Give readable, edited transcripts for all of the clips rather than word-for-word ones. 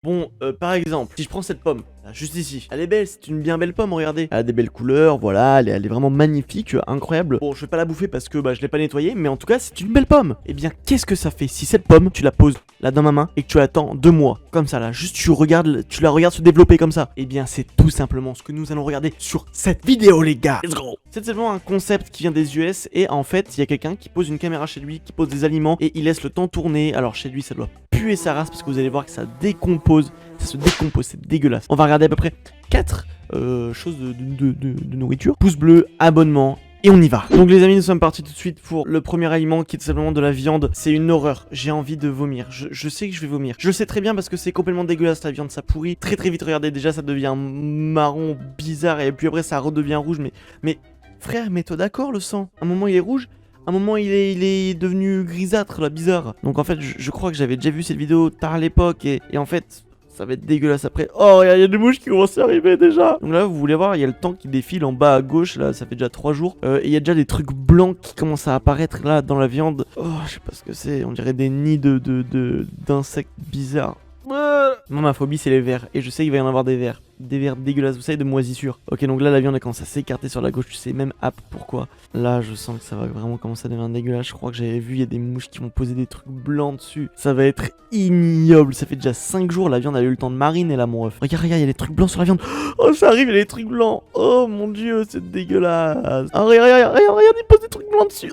Bon, par exemple, si je prends cette pomme, là, juste ici, elle est belle, c'est une bien belle pomme, regardez. Elle a des belles couleurs, voilà, elle est vraiment magnifique, incroyable. Bon, je vais pas la bouffer parce que bah, je l'ai pas nettoyée, mais en tout cas, c'est une belle pomme. Eh bien, qu'est-ce que ça fait si cette pomme, tu la poses là dans ma main et que tu attends 2 mois, comme ça là, juste tu la regardes se développer comme ça. Eh bien, c'est tout simplement ce que nous allons regarder sur cette vidéo, les gars. Let's go. C'est simplement un concept qui vient des US et en fait, il y a quelqu'un qui pose une caméra chez lui, qui pose des aliments et il laisse le temps tourner. Alors chez lui, ça doit puer sa race parce que vous allez voir que ça décompose, ça se décompose, c'est dégueulasse. On va regarder à peu près 4 choses de nourriture. Pouce bleu, abonnement. Et on y va. Donc les amis, nous sommes partis tout de suite pour le premier aliment qui est tout simplement de la viande. C'est une horreur, j'ai envie de vomir. Je sais que je vais vomir. Je le sais très bien parce que c'est complètement dégueulasse la viande, ça pourrit très très vite. Regardez, déjà ça devient marron bizarre et puis après ça redevient rouge. Mais frère, mets-toi d'accord, le sang. À un moment il est rouge, à un moment il est devenu grisâtre là, bizarre. Donc en fait je crois que j'avais déjà vu cette vidéo tard à l'époque et en fait... ça va être dégueulasse après. Oh, il y a des mouches qui commencent à arriver déjà. Donc là, vous voulez voir, il y a le temps qui défile en bas à gauche. Là, ça fait déjà 3 jours. Et il y a déjà des trucs blancs qui commencent à apparaître là dans la viande. Oh, je sais pas ce que c'est. On dirait des nids d'insectes bizarres. Moi, ma phobie, c'est les vers. Et je sais qu'il va y en avoir des vers. Des vers dégueulasses, vous savez, de moisissures. Ok, donc là, la viande, elle commence à s'écarter sur la gauche. Tu sais même pourquoi. Là, je sens que ça va vraiment commencer à devenir dégueulasse. Je crois que j'avais vu, il y a des mouches qui vont poser des trucs blancs dessus. Ça va être ignoble. Ça fait déjà 5 jours, la viande, elle a eu le temps de mariner, là, mon ref. Regarde, il y a des trucs blancs sur la viande. Oh, ça arrive, il y a des trucs blancs. Oh, mon dieu, c'est dégueulasse. Oh, regarde, il pose des trucs blancs dessus.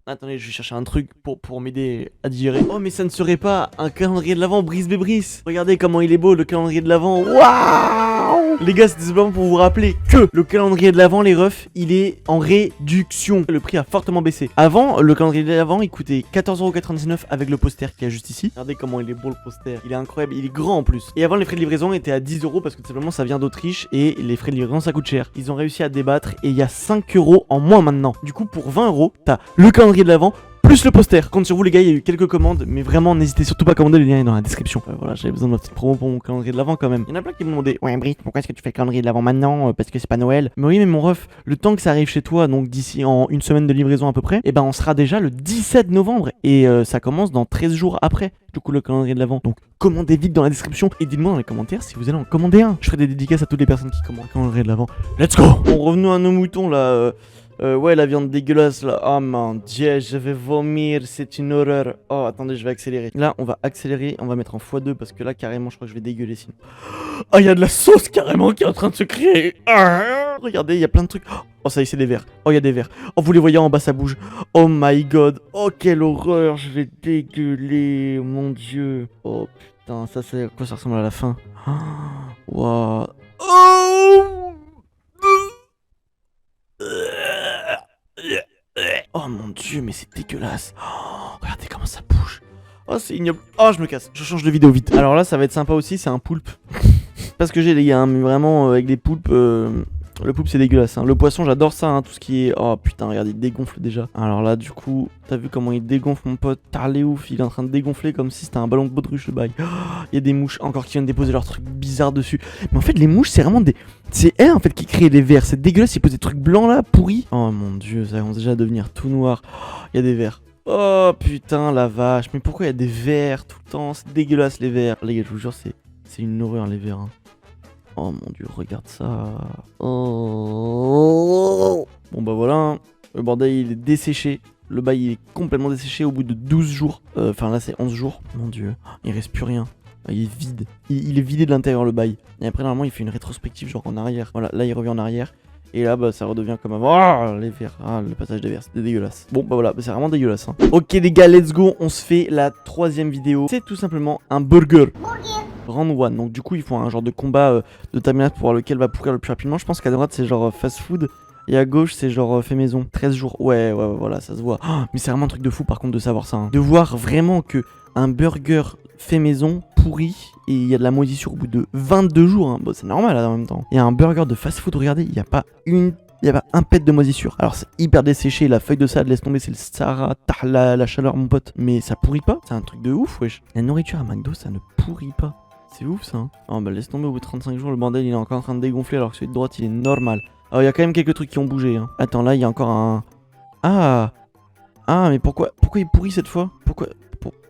Attendez, je vais chercher un truc pour m'aider à digérer. Oh, mais ça ne serait pas un calendrier de l'Avent Brice Bébris. Regardez comment il est beau, le calendrier de l'Avent. Waouh! Les gars, c'était simplement pour vous rappeler que le calendrier de l'Avent, les refs, il est en réduction. Le prix a fortement baissé. Avant, le calendrier de l'Avent, il coûtait 14,99€ avec le poster qui est juste ici. Regardez comment il est beau, le poster. Il est incroyable, il est grand en plus. Et avant, les frais de livraison étaient à 10€ parce que tout simplement, ça vient d'Autriche et les frais de livraison, ça coûte cher. Ils ont réussi à débattre et il y a 5€ en moins maintenant. Du coup, pour 20€, t'as le calendrier de l'Avent plus le poster. Compte sur vous, les gars, il y a eu quelques commandes, mais vraiment n'hésitez surtout pas à commander, le lien est dans la description. Voilà, j'avais besoin de ma petite promo pour mon calendrier de l'Avent quand même. Il y en a plein qui me demandaient: ouais, Brice, pourquoi est-ce que tu fais le calendrier de l'Avent maintenant, parce que c'est pas Noël? Mais oui, mais mon ref, le temps que ça arrive chez toi, donc d'ici en une semaine de livraison à peu près, et ben on sera déjà le 17 novembre et ça commence dans 13 jours après, du coup, le calendrier de l'Avent. Donc commandez vite dans la description et dites-moi dans les commentaires si vous allez en commander un. Je ferai des dédicaces à toutes les personnes qui commandent le calendrier de l'Avent. Let's go. Bon, revenons à nos moutons là. Ouais, la viande dégueulasse là. Oh mon dieu, je vais vomir, c'est une horreur. Oh, attendez, je vais accélérer. Là, on va accélérer, on va mettre en x2 parce que là, carrément, je crois que je vais dégueuler sinon. Oh, il y a de la sauce carrément qui est en train de se créer. Ah, regardez, il y a plein de trucs. Oh, ça y est, c'est des vers. Oh, il y a des vers. Oh, vous les voyez en bas, ça bouge. Oh my god. Oh, quelle horreur, je vais dégueuler. Mon dieu. Oh putain, ça c'est à quoi ça ressemble à la fin. Waouh. Oh. Oh mon dieu, mais c'est dégueulasse. Oh, regardez comment ça bouge. Oh, c'est ignoble. Oh, je me casse. Je change de vidéo vite. Alors là, ça va être sympa aussi, c'est un poulpe. Pas ce que j'ai, les gars, hein, mais vraiment, avec des poulpes... Le poulpe, c'est dégueulasse. Hein. Le poisson, j'adore ça, hein, tout ce qui est... Oh putain, regarde, il dégonfle déjà. Alors là, du coup, t'as vu comment il dégonfle, mon pote? Tarlé ouf, il est en train de dégonfler comme si c'était un ballon de baudruche, le bail. Il y a des mouches encore qui viennent déposer leurs trucs bizarres dessus. Mais en fait, les mouches, c'est vraiment des... C'est elles, en fait, qui créent les vers. C'est dégueulasse, ils posent des trucs blancs, là, pourris. Oh mon dieu, ça commence déjà à devenir tout noir. Il y a des vers. Oh putain, la vache. Mais pourquoi il y a des vers tout le temps? C'est dégueulasse, les vers. Les gars, je vous jure, c'est une horreur, les vers. Hein. Oh mon dieu, regarde ça. Oh. Bon bah voilà, hein. Le bordel il est desséché. Le bail il est complètement desséché au bout de 12 jours. Enfin là c'est 11 jours. Mon dieu, il reste plus rien. Il est vide. Il est vidé de l'intérieur le bail. Et après normalement il fait une rétrospective genre en arrière. Voilà, là il revient en arrière. Et là bah ça redevient comme avant. Oh, les vers. Ah, le passage des vers, c'était dégueulasse. Bon bah voilà, bah, c'est vraiment dégueulasse. Hein. Ok les gars, let's go. On se fait la 3e vidéo. C'est tout simplement un burger. Round 1, donc du coup il faut un genre de combat de timelapse pour lequel va pourrir le plus rapidement. Je pense qu'à droite c'est genre fast food et à gauche c'est genre fait maison. 13 jours, ouais voilà ça se voit. Oh, mais c'est vraiment un truc de fou par contre de savoir ça. Hein. De voir vraiment que un burger fait maison pourri et il y a de la moisissure au bout de 22 jours. Hein. Bon, c'est normal là, en même temps. Il y a un burger de fast food, regardez, il n'y a pas une... Il n'y a pas un pet de moisissure. Alors c'est hyper desséché, la feuille de salade laisse tomber, c'est le Sahara, la chaleur mon pote. Mais ça pourrit pas, c'est un truc de ouf wesh. La nourriture à McDo ça ne pourrit pas. C'est ouf ça. Hein. Oh bah laisse tomber, au bout de 35 jours le bordel il est encore en train de dégonfler alors que celui de droite il est normal. Alors il y a quand même quelques trucs qui ont bougé. Hein. Attends là il y a encore un... Ah mais pourquoi il pourrit cette fois?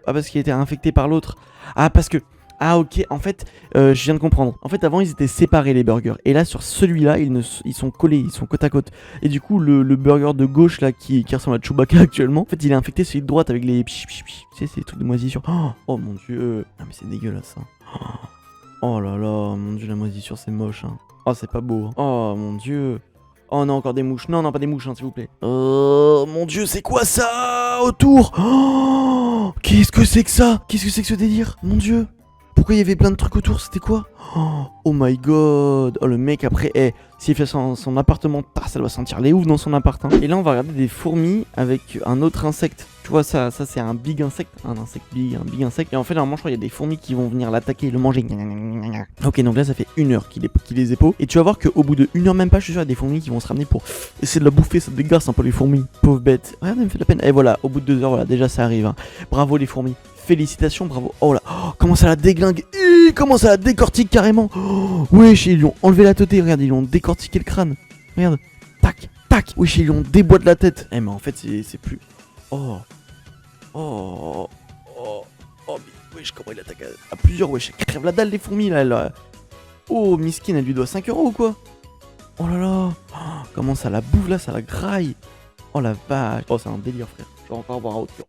Ah, parce qu'il était infecté par l'autre. Ah, parce que... Ah ok, en fait, je viens de comprendre. En fait, avant, ils étaient séparés, les burgers. Et là, sur celui-là, ils sont collés, ils sont côte à côte. Et du coup, le burger de gauche, là, qui ressemble à Chewbacca actuellement, en fait, il est infecté celui de droite avec les... Tu sais, c'est des trucs de moisissure. Oh mon dieu. Ah, mais c'est dégueulasse, ça. Oh là là, mon dieu, la moisissure, c'est moche, hein. Oh, c'est pas beau. Hein. Oh mon dieu. Oh non, encore des mouches. Non, non, pas des mouches, hein, s'il vous plaît. Oh mon dieu, c'est quoi ça autour? Oh, qu'est-ce que c'est que ça? Qu'est-ce que c'est que ce délire? Mon dieu. Pourquoi il y avait plein de trucs autour? C'était quoi? Oh my god. Oh le mec après, s'il fait son appartement, ça doit sentir les oufs dans son appart. Hein. Et là on va regarder des fourmis avec un autre insecte. Tu vois ça c'est un big insecte. Un big insecte. Et en fait normalement je crois qu'il y a des fourmis qui vont venir l'attaquer et le manger. Ok donc là ça fait 1 heure qu'il les épaules. Et tu vas voir qu'au bout de 1 heure même pas, je suis sûr il y a des fourmis qui vont se ramener pour essayer de la bouffer. Ça dégasse un peu les fourmis. Pauvre bête. Regarde, elle me fait de la peine. Et voilà, au bout de 2 heures, voilà, déjà ça arrive. Hein. Bravo les fourmis. Félicitations, bravo. Oh là, comment ça la déglingue. Comment ça la décortique carrément. Wesh, ils lui ont enlevé la tête. Regarde, ils lui ont décortiqué le crâne. Regarde. Tac, tac. Wesh, ils lui ont déboîté la tête. Mais en fait, c'est plus... Oh. Oh. Oh. Oh, mais wesh, comment il attaque à plusieurs. Wesh, elle crève la dalle, les fourmis, là. Oh, Miskin, elle lui doit 5 € ou quoi? Oh là là. Comment ça la bouffe, là, ça la graille. Oh la vache. Oh, c'est un délire, frère. Je vais encore avoir un haut cœur.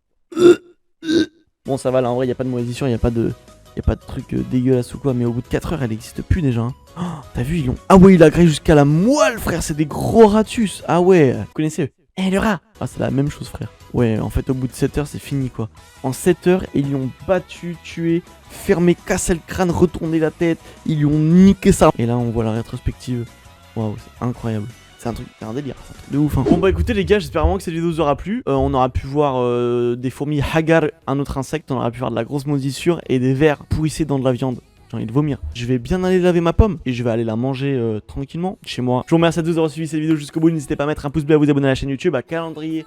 Bon ça va là en vrai, y a pas de moisissure, y a pas de truc dégueulasse ou quoi, mais au bout de 4 heures elle existe plus déjà. Hein. Oh, t'as vu, ils l'ont... Ah ouais, il a graillé jusqu'à la moelle frère, c'est des gros ratus. Ah ouais, vous connaissez le rat. Ah c'est la même chose frère. Ouais, en fait au bout de 7 heures c'est fini quoi. En 7 heures, ils l'ont battu, tué, fermé, cassé le crâne, retourné la tête, ils lui ont niqué ça. Et là on voit la rétrospective. Waouh, c'est incroyable. C'est un délire, c'est un truc de ouf. Hein. Bon bah écoutez les gars, j'espère vraiment que cette vidéo vous aura plu. On aura pu voir des fourmis hagar, un autre insecte, on aura pu voir de la grosse moisissure et des vers pourrissés dans de la viande. J'ai envie de vomir. Je vais bien aller laver ma pomme et je vais aller la manger tranquillement chez moi. Je vous remercie à tous d'avoir suivi cette vidéo jusqu'au bout. N'hésitez pas à mettre un pouce bleu, à vous abonner à la chaîne YouTube, à calendrier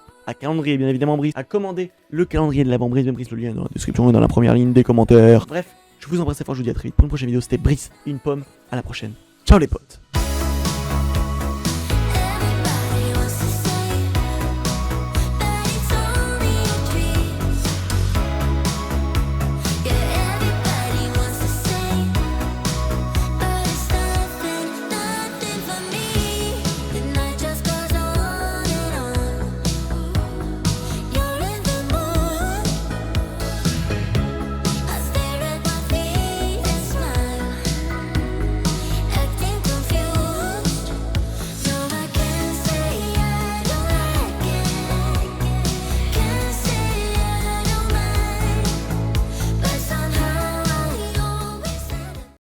bien évidemment Brice, à commander le calendrier de l'avant Brice, le lien est dans la description et dans la première ligne des commentaires. Bref, je vous embrasse fort, je vous dis à très vite pour une prochaine vidéo. C'était Brice, une pomme, à la prochaine. Ciao les potes.